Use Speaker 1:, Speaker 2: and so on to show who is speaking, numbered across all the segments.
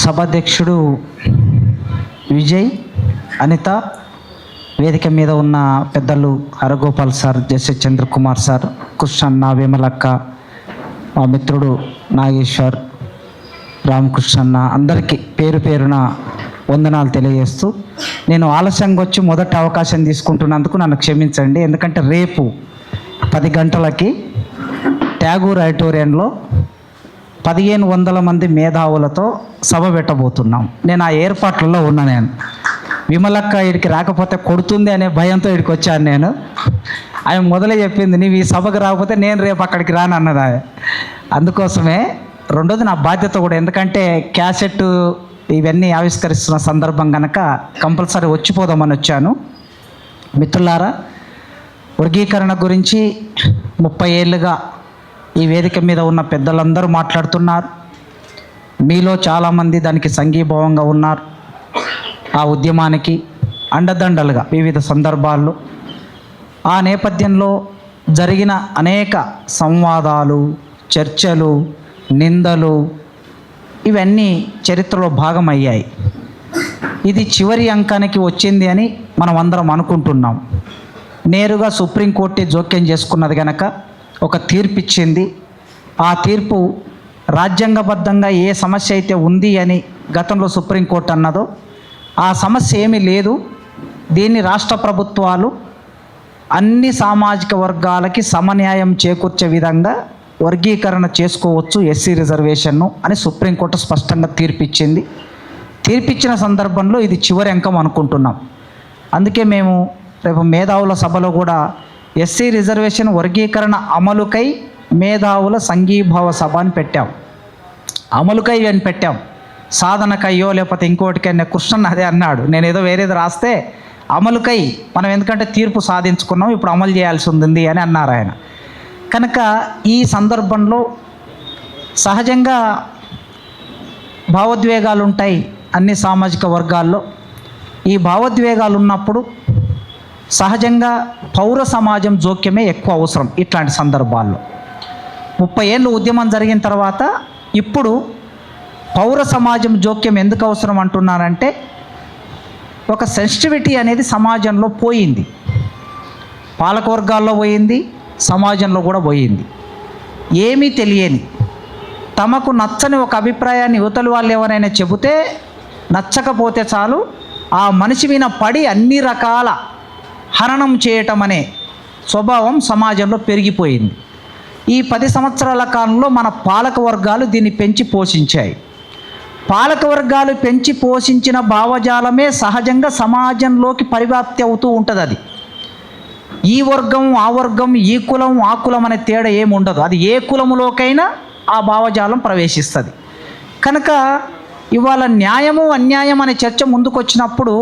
Speaker 1: సభాధ్యక్షుడు విజయ్, అనిత, వేదిక మీద ఉన్న పెద్దలు Haragopal sir, justice Chandrakumar sir, కృష్ణన్న, విమలక్క, మా మిత్రుడు నాగేశ్వర్, రామకృష్ణన్న, అందరికీ పేరు పేరున వందనాలు తెలియజేస్తూ, నేను ఆలస్యంగా వచ్చి మొదటి అవకాశం తీసుకుంటున్నందుకు నన్ను క్షమించండి. ఎందుకంటే రేపు 10 గంటలకి ట్యాగూర్ ఆడిటోరియంలో 1500 మంది మేధావులతో సభ పెట్టబోతున్నాం. నేను ఆ ఏర్పాట్లలో ఉన్నా. నేను విమలక్క ఇక్కడికి రాకపోతే కొడుతుంది అనే భయంతో ఇక్కడికి వచ్చాను. నేను ఆమె మొదలే చెప్పింది, నీవు ఈ సభకు రాకపోతే నేను రేపు అక్కడికి రాను అన్నది. అందుకోసమే రెండోది నా బాధ్యత కూడా, ఎందుకంటే క్యాసెట్ ఇవన్నీ ఆవిష్కరిస్తున్న సందర్భం కనుక కంపల్సరీ వచ్చిపోదామని వచ్చాను. మిత్రులారా, వర్గీకరణ గురించి 30 ఏళ్ళుగా ఈ వేదిక మీద ఉన్న పెద్దలందరూ మాట్లాడుతున్నారు. మీలో చాలామంది దానికి సంఘీభావంగా ఉన్నారు. ఆ ఉద్యమానికి అండదండలుగా వివిధ సందర్భాల్లో ఆ నేపథ్యంలో జరిగిన అనేక సంవాదాలు, చర్చలు, నిందలు ఇవన్నీ చరిత్రలో భాగమయ్యాయి. ఇది చివరి అంకానికి వచ్చింది అని మనం అందరం అనుకుంటున్నాం. నేరుగా సుప్రీంకోర్టే జోక్యం చేసుకున్నది కనుక ఒక తీర్పు ఇచ్చింది. ఆ తీర్పు రాజ్యాంగబద్ధంగా ఏ సమస్య అయితే ఉంది అని గతంలో సుప్రీంకోర్టు అన్నదో ఆ సమస్య ఏమీ లేదు. దీన్ని రాష్ట్ర ప్రభుత్వాలు అన్ని సామాజిక వర్గాలకి సమన్యాయం చేకూర్చే విధంగా వర్గీకరణ చేసుకోవచ్చు ఎస్సీ రిజర్వేషన్ను అని సుప్రీంకోర్టు స్పష్టంగా తీర్పిచ్చింది. తీర్పిచ్చిన సందర్భంలో ఇది చివరి అంకం అనుకుంటున్నాం. అందుకే మేము రేపు మేధావుల సభలో కూడా ఎస్సీ రిజర్వేషన్ వర్గీకరణ అమలుకై మేధావుల సంఘీభావ సభ అని పెట్టాం. అమలుకై అని పెట్టాం, సాధనకయ్యో లేకపోతే ఇంకోటికైనా. కృష్ణన్ అదే అన్నాడు, నేను ఏదో వేరేది రాస్తే అమలుకై మనం ఎందుకంటే తీర్పు సాధించుకున్నాం, ఇప్పుడు అమలు చేయాల్సి ఉంది అని అన్నారు ఆయన. కనుక ఈ సందర్భంలో సహజంగా భావోద్వేగాలు ఉంటాయి అన్ని సామాజిక వర్గాల్లో. ఈ భావోద్వేగాలు ఉన్నప్పుడు సహజంగా పౌర సమాజం జోక్యమే ఎక్కువ అవసరం. ఇట్లాంటి సందర్భాల్లో 30 ఏళ్ళు ఉద్యమం జరిగిన తర్వాత ఇప్పుడు పౌర సమాజం జోక్యం ఎందుకు అవసరం అంటున్నారంటే, ఒక సెన్సిటివిటీ అనేది సమాజంలో పోయింది, పాలకవర్గాల్లో పోయింది, సమాజంలో కూడా పోయింది. ఏమీ తెలియని, తమకు నచ్చని ఒక అభిప్రాయాన్ని యువతలు వాళ్ళు ఎవరైనా చెబితే నచ్చకపోతే చాలు ఆ మనిషి మీద పడి అన్ని రకాల హననం చేయటం అనే స్వభావం సమాజంలో పెరిగిపోయింది. ఈ 10 సంవత్సరాల కాలంలో మన పాలక వర్గాలు దీన్ని పెంచి పోషించాయి. పాలక వర్గాలు పెంచి పోషించిన భావజాలమే సహజంగా సమాజంలోకి పరివ్యాప్తి అవుతూ ఉంటుంది. అది ఈ వర్గం ఆ వర్గం, ఈ కులం ఆ కులం అనే తేడా ఏమి ఉండదు. అది ఏ కులములోకైనా ఆ భావజాలం ప్రవేశిస్తుంది. కనుక ఇవాళ న్యాయము అన్యాయం అనే చర్చ ముందుకొచ్చినప్పుడు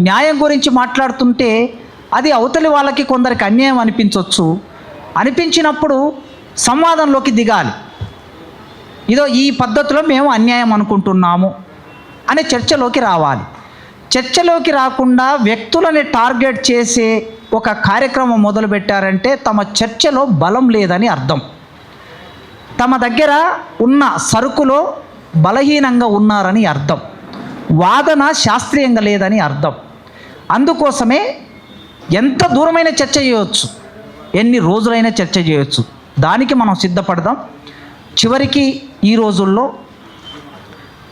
Speaker 1: న్యాయం గురించి మాట్లాడుతుంటే అది అవతలి వాళ్ళకి కొందరికి అన్యాయం అనిపించవచ్చు. అనిపించినప్పుడు సంవాదంలోకి దిగాలి. ఇదో ఈ పద్ధతిలో మేము అన్యాయం అనుకుంటున్నాము అనే చర్చలోకి రావాలి. చర్చలోకి రాకుండా వ్యక్తులని టార్గెట్ చేసే ఒక కార్యక్రమం మొదలుపెట్టారంటే తమ చర్చలో బలం లేదని అర్థం. తమ దగ్గర ఉన్న సరుకులో బలహీనంగా ఉన్నారని అర్థం. వాదన శాస్త్రీయంగా లేదని అర్థం. అందుకోసమే ఎంత దూరమైన చర్చ చేయవచ్చు, ఎన్ని రోజులైనా చర్చ చేయవచ్చు. దానికి మనం సిద్ధపడదాం. చివరికి ఈ రోజుల్లో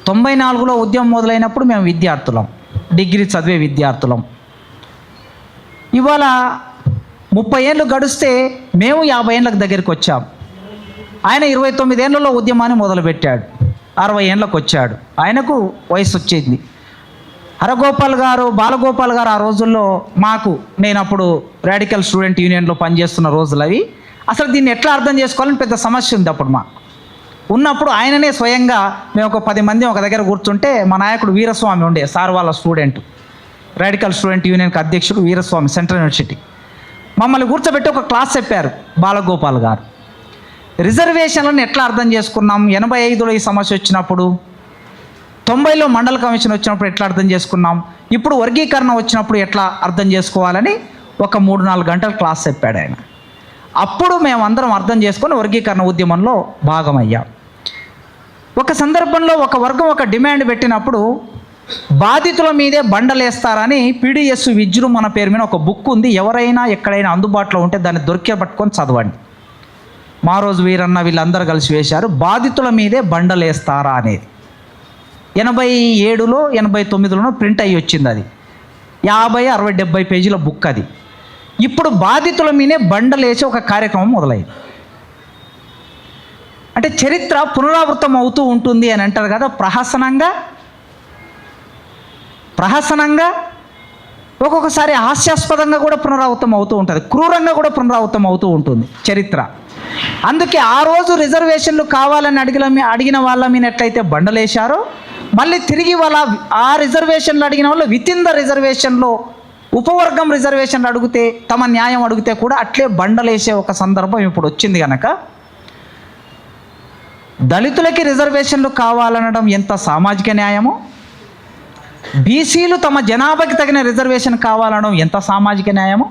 Speaker 1: 94లో ఉద్యమం మొదలైనప్పుడు మేము విద్యార్థులం, డిగ్రీ చదివే విద్యార్థులం. ఇవాళ 30 ఏళ్ళు గడిస్తే మేము 50 ఏళ్ళకి దగ్గరికి వచ్చాం. ఆయన 29 ఏళ్లలో ఉద్యమాన్ని మొదలుపెట్టాడు, 60 ఏళ్ళకు వచ్చాడు. ఆయనకు వయసు వచ్చింది. హరగోపాల్ గారు, బాలగోపాల్ గారు ఆ రోజుల్లో మాకు, నేను అప్పుడు రాడికల్ స్టూడెంట్ యూనియన్లో పనిచేస్తున్న రోజులు అవి. అసలు దీన్ని ఎట్లా అర్థం చేసుకోవాలని పెద్ద సమస్య ఉంది అప్పుడు మాకు. ఉన్నప్పుడు ఆయననే స్వయంగా మేము ఒక 10 మంది ఒక దగ్గర కూర్చుంటే మా నాయకుడు వీరస్వామి ఉండే, సార్ వాళ్ళ స్టూడెంట్, రాడికల్ స్టూడెంట్ యూనియన్కి అధ్యక్షుడు వీరస్వామి, సెంట్రల్ యూనివర్సిటీ. మమ్మల్ని కూర్చోబెట్టి ఒక క్లాస్ చెప్పారు బాలగోపాల్ గారు. రిజర్వేషన్లను ఎట్లా అర్థం చేసుకున్నాం, 85లో ఈ సమస్య వచ్చినప్పుడు, 90లో మండల కమిషన్ వచ్చినప్పుడు ఎట్లా అర్థం చేసుకున్నాం, ఇప్పుడు వర్గీకరణ వచ్చినప్పుడు ఎట్లా అర్థం చేసుకోవాలని ఒక 3-4 గంటల క్లాస్ చెప్పాడు ఆయన. అప్పుడు మేమందరం అర్థం చేసుకొని వర్గీకరణ ఉద్యమంలో భాగమయ్యాం. ఒక సందర్భంలో ఒక వర్గం ఒక డిమాండ్ పెట్టినప్పుడు బాధితుల మీదే బండలేస్తారని పీడిఎస్ విజృంభణ మన పేరు మీద ఒక బుక్ ఉంది. ఎవరైనా ఎక్కడైనా అందుబాటులో ఉంటే దాన్ని పట్టుకొని చదవండి. మా రోజు వీరన్న వీళ్ళందరూ కలిసి వేశారు, బాధితుల మీదే బండలేస్తారా అనేది. 87లో 89లోనో ప్రింట్ అయ్యి వచ్చింది. అది 50, 60, 70 పేజీల బుక్ అది. ఇప్పుడు బాధితుల మీదే బండలేసి ఒక కార్యక్రమం మొదలైంది. అంటే చరిత్ర పునరావృతం అవుతూ ఉంటుంది అని అంటారు కదా, ప్రహసనంగా ఒక్కొక్కసారి హాస్యాస్పదంగా కూడా పునరావృతం అవుతూ ఉంటుంది, క్రూరంగా కూడా పునరావృతం అవుతూ ఉంటుంది చరిత్ర. అందుకే ఆ రోజు రిజర్వేషన్లు కావాలని అడిగిన వాళ్ళ మీద ఎట్లయితే బండలేశారో, మళ్ళీ తిరిగి వాళ్ళ ఆ రిజర్వేషన్లు అడిగిన వాళ్ళు విత్ ఇన్ ద రిజర్వేషన్లో ఉపవర్గం రిజర్వేషన్లు అడిగితే, తమ న్యాయం అడిగితే కూడా అట్లే బండలేసే ఒక సందర్భం ఇప్పుడు వచ్చింది కనుక, దళితులకి రిజర్వేషన్లు కావాలనడం ఎంత సామాజిక న్యాయమో, బీసీలు తమ జనాభాకి తగిన రిజర్వేషన్ కావాలనడం ఎంత సామాజిక న్యాయమో,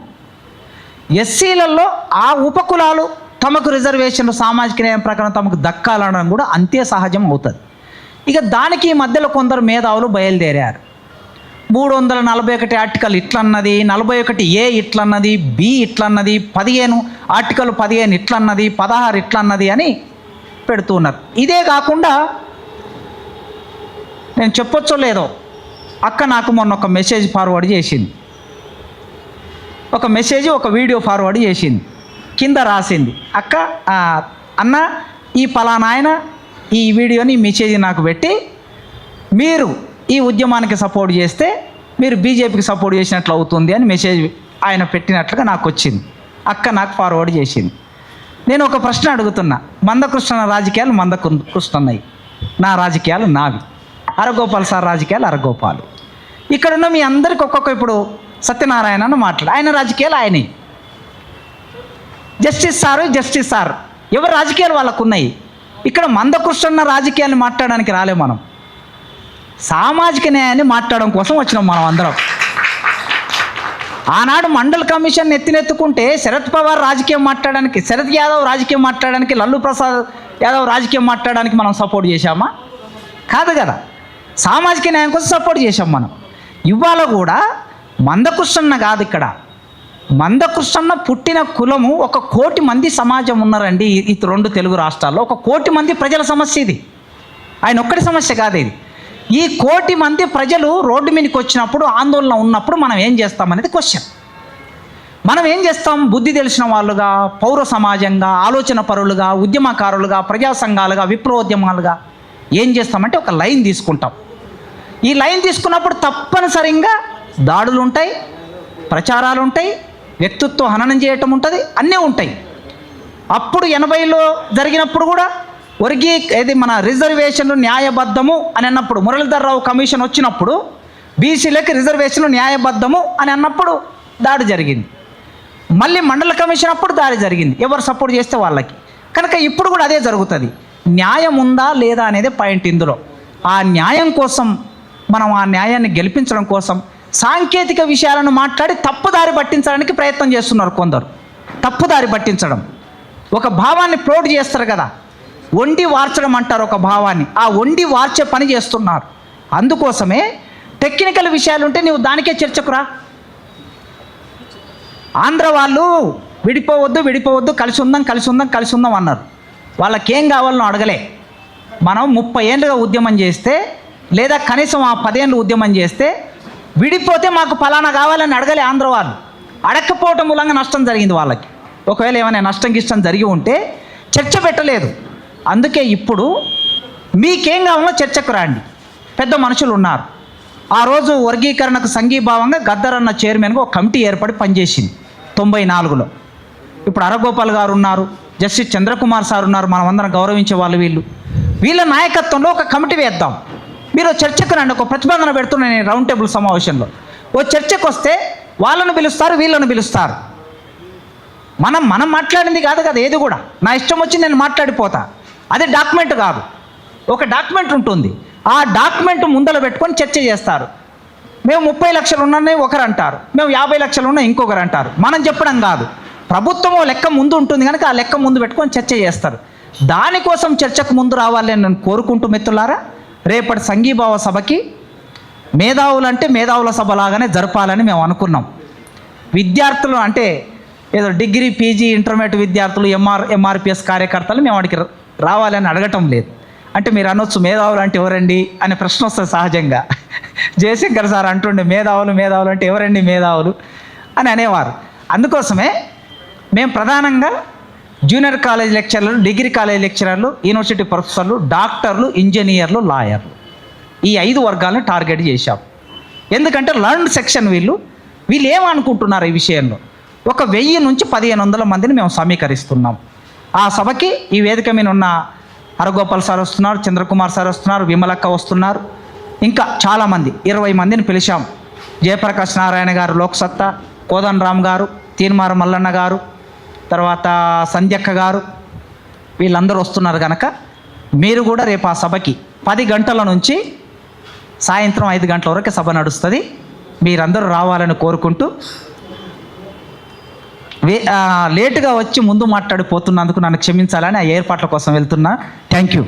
Speaker 1: ఎస్సీలలో ఆ ఉపకులాలు తమకు రిజర్వేషన్లు సామాజిక న్యాయం ప్రకారం తమకు దక్కాలనడం కూడా అంతే సహజం అవుతుంది. ఇక దానికి ఈ మధ్యలో కొందరు మేధావులు బయలుదేరారు. 341 ఆర్టికల్ ఇట్లన్నది, 41A ఇట్లన్నది, బి ఇట్లన్నది, 15 ఆర్టికల్ 15 ఇట్లన్నది, 16 ఇట్లన్నది అని పెడుతున్నారు. ఇదే కాకుండా నేను చెప్పొచ్చో లేదో, అక్క నాకు మొన్న ఒక మెసేజ్ ఫార్వర్డ్ చేసింది, ఒక వీడియో ఫార్వర్డ్ చేసింది. కింద రాసింది, అక్క అన్న ఈ పలానా ఆయన ఈ వీడియోని మెసేజ్ నాకు పెట్టి, మీరు ఈ ఉద్యమానికి సపోర్ట్ చేస్తే మీరు బీజేపీకి సపోర్ట్ చేసినట్లు అవుతుంది అని మెసేజ్ ఆయన పెట్టినట్లుగా నాకు వచ్చింది. అక్క నాకు ఫార్వర్డ్ చేసింది. నేను ఒక ప్రశ్న అడుగుతున్నా, మందకృష్ణ రాజకీయాలు మందకృష్ణన్నాయి, నా రాజకీయాలు నావి, అరగోపాల్ సార్ రాజకీయాలు అరగోపాలు. ఇక్కడున్న మీ అందరికి ఇప్పుడు సత్యనారాయణ మాట్లాడు, ఆయన రాజకీయాలు ఆయనే, జస్టిస్ సార్ ఎవరు రాజకీయాలు వాళ్ళకు ఉన్నాయి. ఇక్కడ మందకృష్ణ రాజకీయాన్ని మాట్లాడడానికి రాలే, మనం సామాజిక న్యాయాన్ని మాట్లాడడం కోసం వచ్చినాం మనం అందరం. ఆనాడు మండల్ కమిషన్ ఎత్తినెత్తుకుంటే శరద్ పవార్ రాజకీయం మాట్లాడడానికి, శరద్ యాదవ్ రాజకీయం మాట్లాడడానికి, లల్లు ప్రసాద్ యాదవ్ రాజకీయం మాట్లాడడానికి మనం సపోర్ట్ చేశామా? కాదు కదా, సామాజిక న్యాయం కోసం సపోర్ట్ చేశాం మనం. ఇవాళ కూడా మందకృష్ణ కాదు, ఇక్కడ మందకృష్ణ పుట్టిన కులము 1 కోటి మంది సమాజం ఉన్నారండి ఈ 2 తెలుగు రాష్ట్రాల్లో. 1 కోటి మంది ప్రజల సమస్య ఇది, ఆయన ఒక్కడి సమస్య కాదు ఇది. ఈ 1 కోటి మంది ప్రజలు రోడ్డు మీదకి వచ్చినప్పుడు, ఆందోళన ఉన్నప్పుడు మనం ఏం చేస్తామనేది క్వశ్చన్. మనం ఏం చేస్తాం? బుద్ధి తెలిసిన వాళ్ళుగా, పౌర సమాజంగా, ఆలోచన పరులుగా, ఉద్యమకారులుగా, ప్రజా సంఘాలుగా, విప్లవోద్యమాలుగా ఏం చేస్తామంటే ఒక లైన్ తీసుకుంటాం. ఈ లైన్ తీసుకున్నప్పుడు తప్పనిసరిగా దాడులు ఉంటాయి, ప్రచారాలు ఉంటాయి, వ్యక్తిత్వ హననం చేయటం ఉంటుంది, అన్నీ ఉంటాయి. అప్పుడు 80లో జరిగినప్పుడు కూడా మన రిజర్వేషన్లు న్యాయబద్ధము అని అన్నప్పుడు, మురళీధర్ రావు కమిషన్ వచ్చినప్పుడు బీసీలకి రిజర్వేషన్లు న్యాయబద్ధము అని అన్నప్పుడు దాడి జరిగింది. మళ్ళీ మండల కమిషన్ అప్పుడు దాడి జరిగింది, ఎవరు సపోర్ట్ చేస్తే వాళ్ళకి. కనుక ఇప్పుడు కూడా అదే జరుగుతుంది. న్యాయం ఉందా లేదా అనేది పాయింట్ ఇందులో. ఆ న్యాయం కోసం మనం ఆ న్యాయాన్ని గెలిపించడం కోసం సాంకేతిక విషయాలను మాట్లాడి తప్పుదారి పట్టించడానికి ప్రయత్నం చేస్తున్నారు కొందరు. తప్పుదారి పట్టించడం, ఒక భావాన్ని ప్రోడ్ చేస్తారు కదా, వండి వార్చడం అంటారు ఒక భావాన్ని, ఆ వండి వార్చే పని చేస్తున్నారు. అందుకోసమే టెక్నికల్ విషయాలు ఉంటే నువ్వు దానికే చర్చకురా. ఆంధ్ర వాళ్ళు విడిపోవద్దు, కలిసి ఉందాం అన్నారు. వాళ్ళకేం కావాలనో అడగలే. మనం 30 ఏళ్ళుగా ఉద్యమం చేస్తే, లేదా కనీసం ఆ 10 ఏళ్ళు ఉద్యమం చేస్తే, విడిపోతే మాకు ఫలానా కావాలని అడగలే ఆంధ్ర వాళ్ళు. అడగకపోవటం మూలంగా నష్టం జరిగింది వాళ్ళకి. ఒకవేళ ఏమైనా నష్టం జరిగి ఉంటే చర్చ పెట్టలేదు. అందుకే ఇప్పుడు మీకేం కావాలో చర్చకు రండి, పెద్ద మనుషులు ఉన్నారు. ఆ రోజు వర్గీకరణకు సంఘీభావంగా గద్దరన్న చైర్మన్గా ఒక కమిటీ ఏర్పడి పనిచేసింది 94లో. ఇప్పుడు అరగోపాల్ గారు ఉన్నారు, జస్టిస్ చంద్రకుమార్ సార్ ఉన్నారు, మనం అందరం గౌరవించే వాళ్ళు. వీళ్ళ నాయకత్వంలో ఒక కమిటీ వేద్దాం, మీరు చర్చకు రండి. ఒక ప్రతిపాదన పెడుతున్నా నేను రౌండ్ టేబుల్ సమావేశంలో. ఓ చర్చకు వస్తే వాళ్ళను పిలుస్తారు, వీళ్ళను పిలుస్తారు. మనం మాట్లాడింది కాదు కదా ఏది కూడా, నా ఇష్టం వచ్చి నేను మాట్లాడిపోతా. అది డాక్యుమెంట్ కాదు, ఒక డాక్యుమెంట్ ఉంటుంది. ఆ డాక్యుమెంట్ ముందర పెట్టుకొని చర్చ చేస్తారు. మేము 30 లక్షలు ఉన్నాయి ఒకరు అంటారు, మేము 50 లక్షలు ఉన్నాయి ఇంకొకరు అంటారు. మనం చెప్పడం కాదు, ప్రభుత్వం లెక్క ముందు ఉంటుంది కనుక ఆ లెక్క ముందు పెట్టుకొని చర్చ చేస్తారు. దానికోసం చర్చకు ముందు రావాలని నేను కోరుకుంటూ మిత్రులారా, రేపటి సంఘీభావ సభకి మేధావులు అంటే మేధావుల సభ లాగానే జరపాలని మేము అనుకున్నాం. విద్యార్థులు అంటే ఏదో డిగ్రీ, పీజీ, ఇంటర్మీడియట్ విద్యార్థులు, ఎంఆర్పిఎస్ కార్యకర్తలు మేము వాడికి రావాలని అడగటం లేదు. అంటే మీరు అనొచ్చు మేధావులు అంటే ఎవరండి అనే ప్రశ్న వస్తుంది సహజంగా. జయశంకర్ సార్ అంటుండే మేధావులు అంటే ఎవరండి మేధావులు అని అనేవారు. అందుకోసమే మేము ప్రధానంగా జూనియర్ కాలేజ్ లెక్చరర్లు, డిగ్రీ కాలేజ్ లెక్చరర్లు, యూనివర్సిటీ ప్రొఫెసర్లు, డాక్టర్లు, ఇంజనీర్లు, లాయర్లు, ఈ 5 వర్గాలను టార్గెట్ చేశాం. ఎందుకంటే లర్న్డ్ సెక్షన్ వీళ్ళు ఏమనుకుంటున్నారు ఈ విషయంలో. ఒక 1000 నుంచి 1500 మందిని మేము సమీకరిస్తున్నాం. ఆ సభకి ఈ వేదిక మీద ఉన్న హరగోపాల్ సార్ వస్తున్నారు, చంద్రకుమార్ సార్ వస్తున్నారు, విమలక్క వస్తున్నారు, ఇంకా చాలామంది 20 మందిని పిలిచాం. జయప్రకాష్ నారాయణ గారు లోక్సత్తా, కోదన్ రామ్ గారు, తీన్మార మల్లన్న గారు, తర్వాత సంధ్యక్క గారు, వీళ్ళందరూ వస్తున్నారు కనుక మీరు కూడా రేపు ఆ సభకి 10 గంటల నుంచి సాయంత్రం 5 గంటల వరకు సభ నడుస్తుంది. మీరందరూ రావాలని కోరుకుంటూ, లేటుగా వచ్చి ముందు మాట్లాడిపోతున్నందుకు నన్ను క్షమించాలని ఆ ఏర్పాట్ల కోసం వెళ్తున్నా. Thank you.